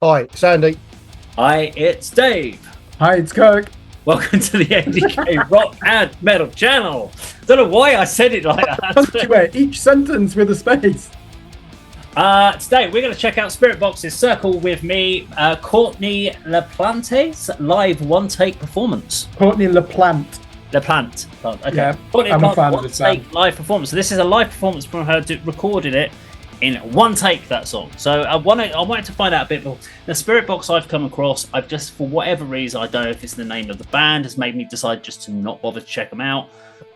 Hi, it's Andy. Hi, it's Dave. Hi, it's Kirk. Welcome to the A.D.K. Rock and Metal channel. Don't know why I said it like that. Punctuate each sentence with a space. Today we're going to check out Spiritbox's Circle with me, Courtney Plante's live one-take performance. Courtney Plante. Plante. Okay. Yeah, Courtney I'm a Plante fan of this band. one-take live performance. So this is a live performance from her recorded it in one take, that song. So I wanted to find out a bit more. The Spiritbox I've come across, I've just, for whatever reason, I don't know if it's the name of the band, has made me decide just to not bother to check them out.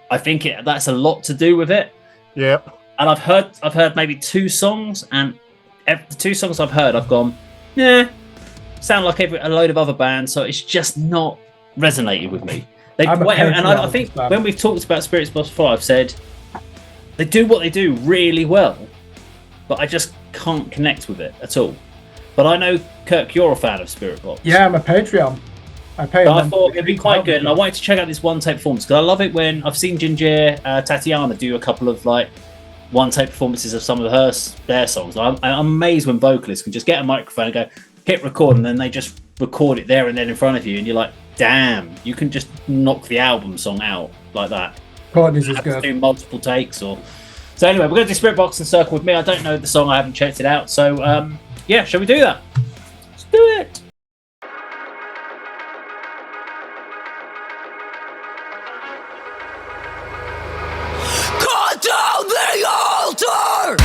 I think that's a lot to do with it. Yeah. And I've heard maybe two songs, and the two songs I've heard, I've gone, yeah, sound like a load of other bands, so it's just not resonated with me. I think when we've talked about Spiritbox before, I've said they do what they do really well, but I just can't connect with it at all. But I know, Kirk, you're a fan of Spiritbox. Yeah, I'm a Patreon. I pay. So I thought it'd be quite good, and I wanted to check out this one-take performance because I love it when I've seen Ginger Tatiana do a couple of like one-take performances of some of their songs. I'm amazed when vocalists can just get a microphone and go hit record, and then they just record it there and then in front of you, and you're like, damn, you can just knock the album song out like that. Courtney's is have good. to do multiple takes or. So anyway, we're going to do Spiritbox and Circle with me. I don't know the song, I haven't checked it out. So yeah, shall we do that? Let's do it. Cut down the altar!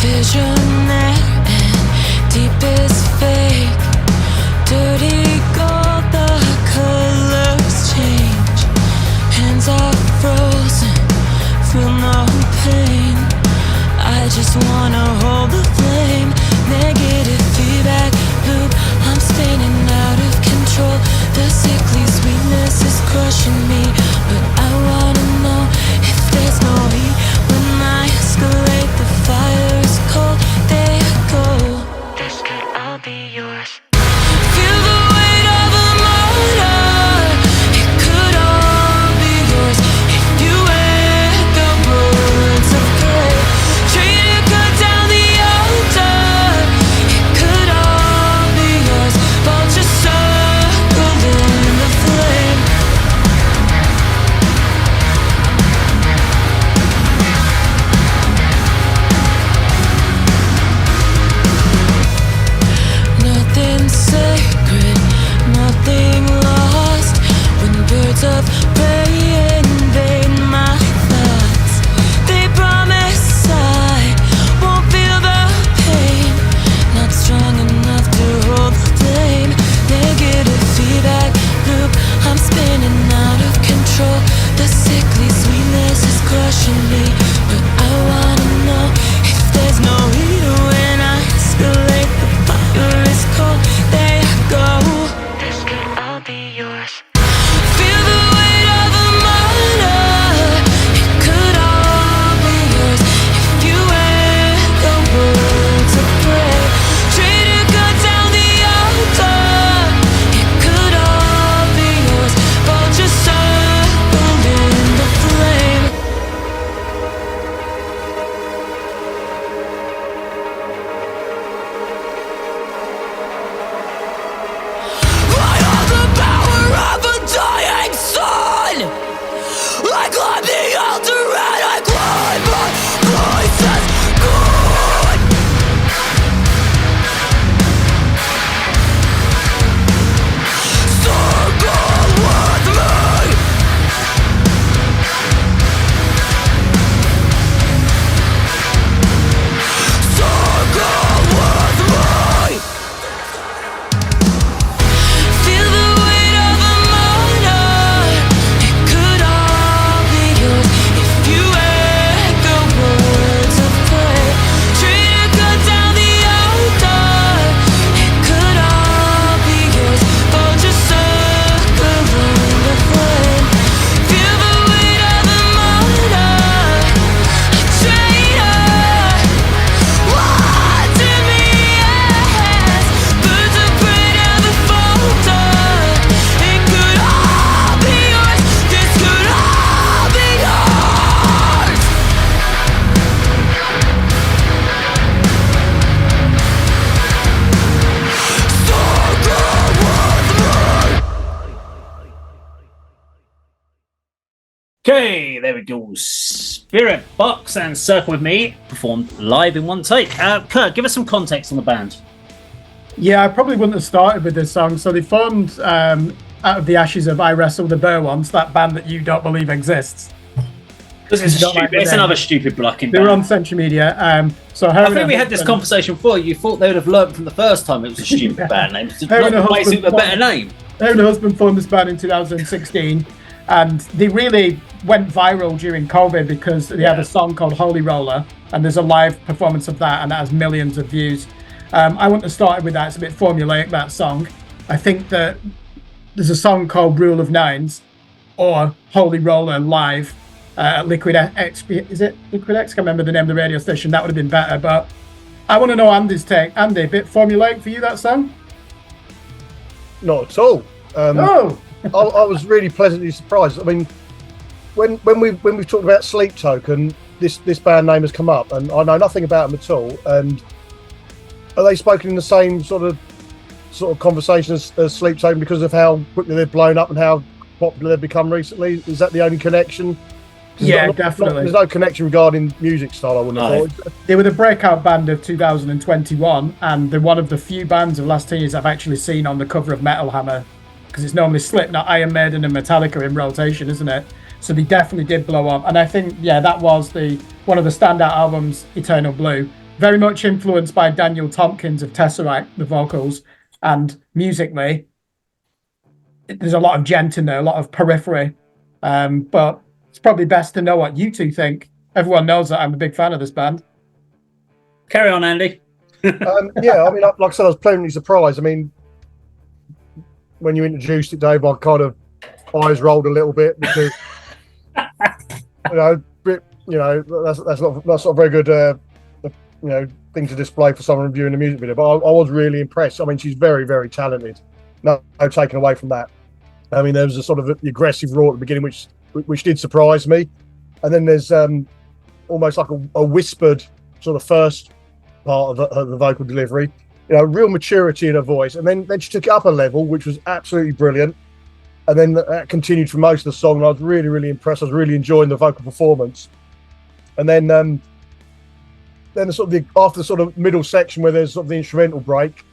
Visionaire and deepest fake. Dirty gold, the colors change. Hands are frozen, feel no pain. I just wanna hold the flame. Negative feedback loop, I'm spinning out of control. The sickly sweetness is crushing me, but I wanna know if there's no heat when I escalate. The fire is cold, there you go. This could all be your Okay, there we go. Spiritbox and Circle With Me performed live in one take. Kirk, give us some context on the band. Yeah, I probably wouldn't have started with this song. So they formed out of the ashes of I Wrestled the Bear Once, that band that you don't believe exists. Because it's another stupid blocking They band. were on Century Media. I think we had this conversation before. You thought they would have learned from the first time it was a stupid band name. Not replacing with a better name. Her and her husband formed this band in 2016. And they really went viral during COVID because they had a song called Holy Roller, and there's a live performance of that, and that has millions of views. I wouldn't have started with that. It's a bit formulaic, that song. I think that there's a song called Rule of Nines or Holy Roller live at Liquid X. Is it Liquid X? I can't remember the name of the radio station. That would have been better. But I want to know Andy's take. Andy, a bit formulaic for you, that song? Not at all. No. I was really pleasantly surprised. I mean, when we've talked about Sleep Token, this band name has come up, and I know nothing about them at all. And are they spoken in the same sort of conversation as Sleep Token because of how quickly they've blown up and how popular they've become recently? Is that the only connection? Yeah, definitely. There's no connection regarding music style, I wouldn't have thought. They were the breakout band of 2021, and they're one of the few bands of the last 10 years I've actually seen on the cover of Metal Hammer. Because it's normally Slipknot, Iron Maiden and Metallica in rotation, isn't it? So they definitely did blow up. And I think, that was one of the standout albums, Eternal Blue. Very much influenced by Daniel Tompkins of Tesseract, the vocals. And musically, there's a lot of gent in there, a lot of periphery. But it's probably best to know what you two think. Everyone knows that I'm a big fan of this band. Carry on, Andy. I mean, like I said, I was pleasantly surprised. I mean, when you introduced it, Dave, I kind of eyes rolled a little bit because that's not a very good thing to display for someone viewing a music video. But I was really impressed. I mean, she's very, very talented. No taken away from that. I mean, there was a sort of aggressive raw at the beginning, which did surprise me, and then there's almost like a whispered sort of first part of the vocal delivery. Real maturity in her voice, and then she took it up a level, which was absolutely brilliant. And then that continued for most of the song, and I was really, really impressed. I was really enjoying the vocal performance. And then after the sort of middle section where there's sort of the instrumental break,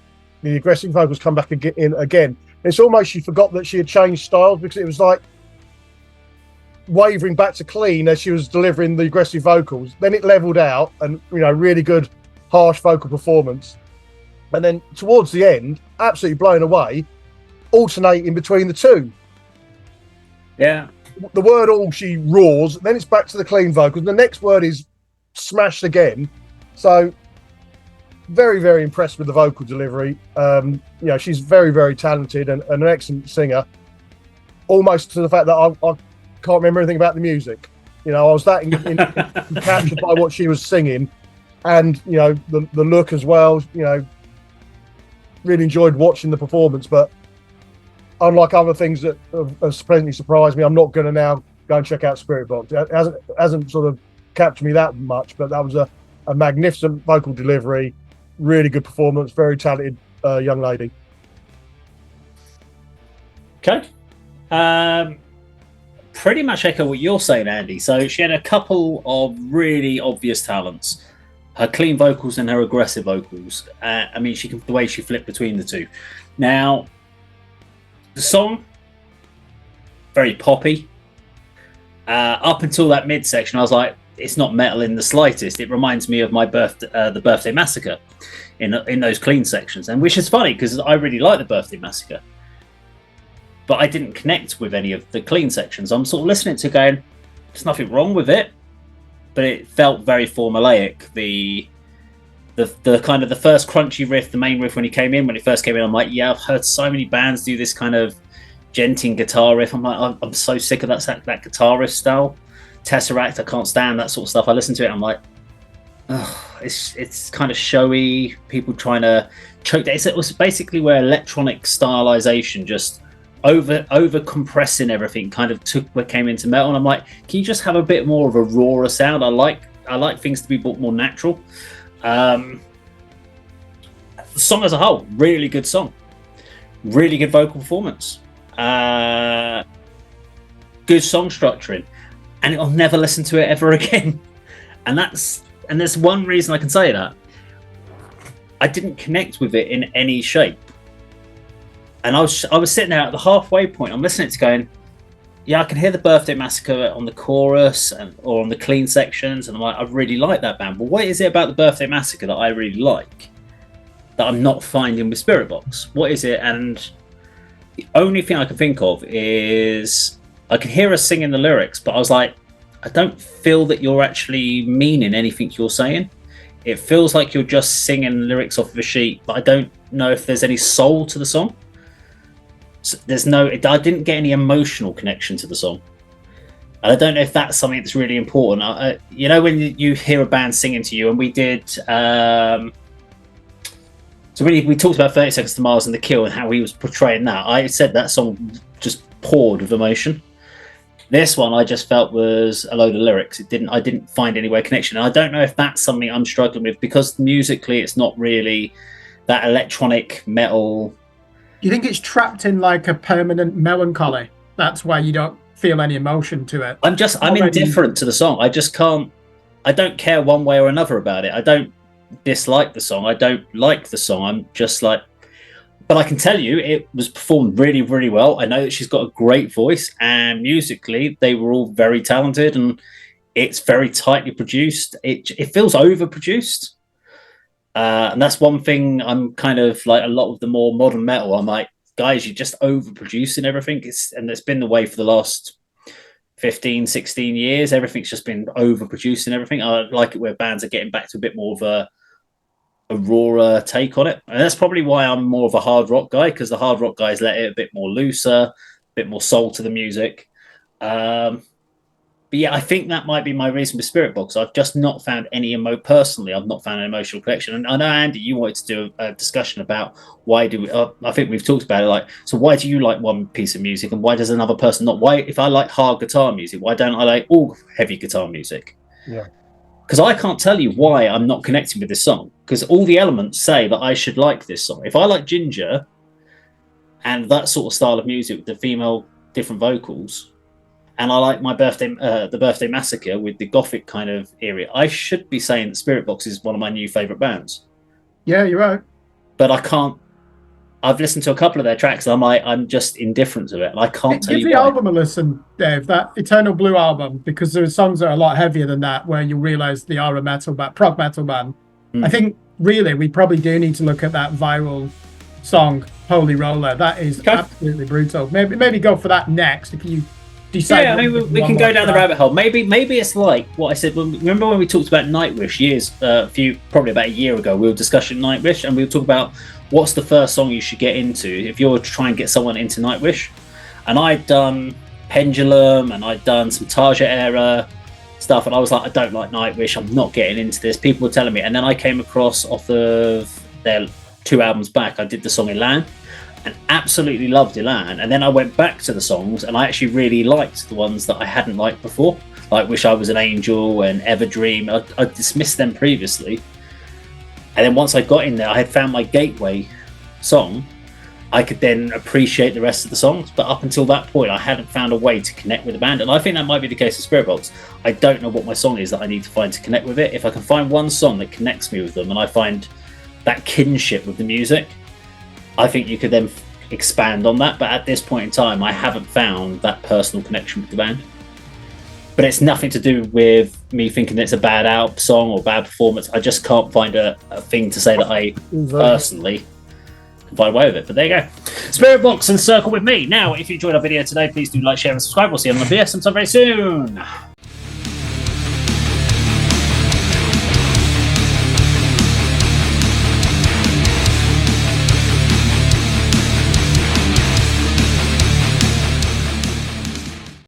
the aggressive vocals come back in again. It's almost she forgot that she had changed styles because it was like wavering back to clean as she was delivering the aggressive vocals. Then it leveled out, and really good harsh vocal performance. And then towards the end, absolutely blown away, alternating between the two. Yeah. The word all, she roars, then it's back to the clean vocals. The next word is smashed again. So very, very impressed with the vocal delivery. She's very, very talented and an excellent singer. Almost to the fact that I can't remember anything about the music. I was that captured by what she was singing, and the look as well. Really enjoyed watching the performance, but unlike other things that have pleasantly surprised me, I'm not going to now go and check out Spiritbox. It hasn't sort of captured me that much, but that was a magnificent vocal delivery, really good performance, very talented young lady. Okay. Pretty much echo what you're saying, Andy. So she had a couple of really obvious talents. Her clean vocals and her aggressive vocals. The way she flipped between the two. Now, the song, very poppy. Up until that midsection, I was like, it's not metal in the slightest. It reminds me of the Birthday Massacre in those clean sections, and which is funny because I really like the Birthday Massacre, but I didn't connect with any of the clean sections. I'm sort of listening to it going, there's nothing wrong with it. But it felt very formulaic. The kind of the first crunchy riff, the main riff when it first came in, I'm like, I've heard so many bands do this kind of genting guitar riff. I'm like, I'm so sick of that guitar riff style. Tesseract, I can't stand that sort of stuff. I listen to it, I'm like, it's kind of showy. People trying to choke that. It was basically where electronic stylization just over compressing everything kind of came into metal, and I'm like, can you just have a bit more of a rawer sound? I like things to be more natural. The song as a whole, really good song, really good vocal performance, good song structuring. and I'll never listen to it ever again. And there's one reason I can say that. I didn't connect with it in any shape. And I was sitting there at the halfway point. I'm listening to it going, yeah, I can hear the Birthday Massacre on the chorus or on the clean sections, and I'm like, I really like that band. But what is it about the Birthday Massacre that I really like that I'm not finding with Spiritbox? What is it? And the only thing I can think of is I can hear her singing the lyrics, but I was like, I don't feel that you're actually meaning anything you're saying. It feels like you're just singing lyrics off of a sheet, but I don't know if there's any soul to the song. So I didn't get any emotional connection to the song. And I don't know if that's something that's really important. You know, when you hear a band singing to you, and we did... so when we talked about 30 Seconds to Mars and The Kill and how he was portraying that, I said that song just poured with emotion. This one I just felt was a load of lyrics. I didn't find any way of connection. And I don't know if that's something I'm struggling with, because musically it's not really that electronic metal. You think it's trapped in like a permanent melancholy? That's why you don't feel any emotion to it. I'm indifferent to the song. I don't care one way or another about it. I don't dislike the song. I don't like the song. I'm just like, but I can tell you it was performed really, really well. I know that she's got a great voice, and musically they were all very talented, and it's very tightly produced. It feels overproduced. And that's one thing I'm kind of like, a lot of the more modern metal, I'm like, guys, you're just overproducing everything. And it's been the way for the last 15, 16 years. Everything's just been overproducing everything. I like it where bands are getting back to a bit more of a rawer take on it. And that's probably why I'm more of a hard rock guy, because the hard rock guys let it a bit more looser, a bit more soul to the music. But yeah, I think that might be my reason with Spiritbox. I've just not found personally, I've not found an emotional connection. And I know, Andy, you wanted to do a discussion about why do we, I think we've talked about it, like, so why do you like one piece of music and why does another person not? Why, if I like hard guitar music, why don't I like all heavy guitar music? Yeah. Because I can't tell you why I'm not connecting with this song, because all the elements say that I should like this song. If I like Ginger and that sort of style of music with the female different vocals, and I like the Birthday Massacre with the gothic kind of area, I should be saying that Spiritbox is one of my new favourite bands. Yeah, you're right. But I can't. I've listened to a couple of their tracks, and I'm just indifferent to it, and I can't tell you why. Give the album a listen, Dave. That Eternal Blue album, because there are songs that are a lot heavier than that, where you realise they are a prog metal band. I think really we probably do need to look at that viral song, Holy Roller. That is absolutely brutal. Maybe go for that next if you. Yeah, I mean, we can go down the rabbit hole. Maybe it's like what I said. Remember when we talked about Nightwish probably about a year ago? We were discussing Nightwish, and we were talking about what's the first song you should get into if you're trying to get someone into Nightwish. And I'd done Pendulum, and I'd done some Tarja era stuff, and I was like, I don't like Nightwish. I'm not getting into this. People were telling me, and then I came across off of their 2 albums back. I did the song Elan. And absolutely loved Elan. And then I went back to the songs, and I actually really liked the ones that I hadn't liked before, like Wish I Was an Angel and Everdream. I dismissed them previously. And then once I got in there, I had found my gateway song. I could then appreciate the rest of the songs. But up until that point, I hadn't found a way to connect with the band. And I think that might be the case with Spiritbox. I don't know what my song is that I need to find to connect with it. If I can find one song that connects me with them, and I find that kinship with the music, I think you could then expand on that. But at this point in time, I haven't found that personal connection with the band. But it's nothing to do with me thinking it's a bad song or bad performance. I just can't find a thing to say that I personally can find a way with it. But there you go. Spiritbox and Circle with me. Now, if you enjoyed our video today, please do like, share, and subscribe. We'll see you on the video sometime very soon.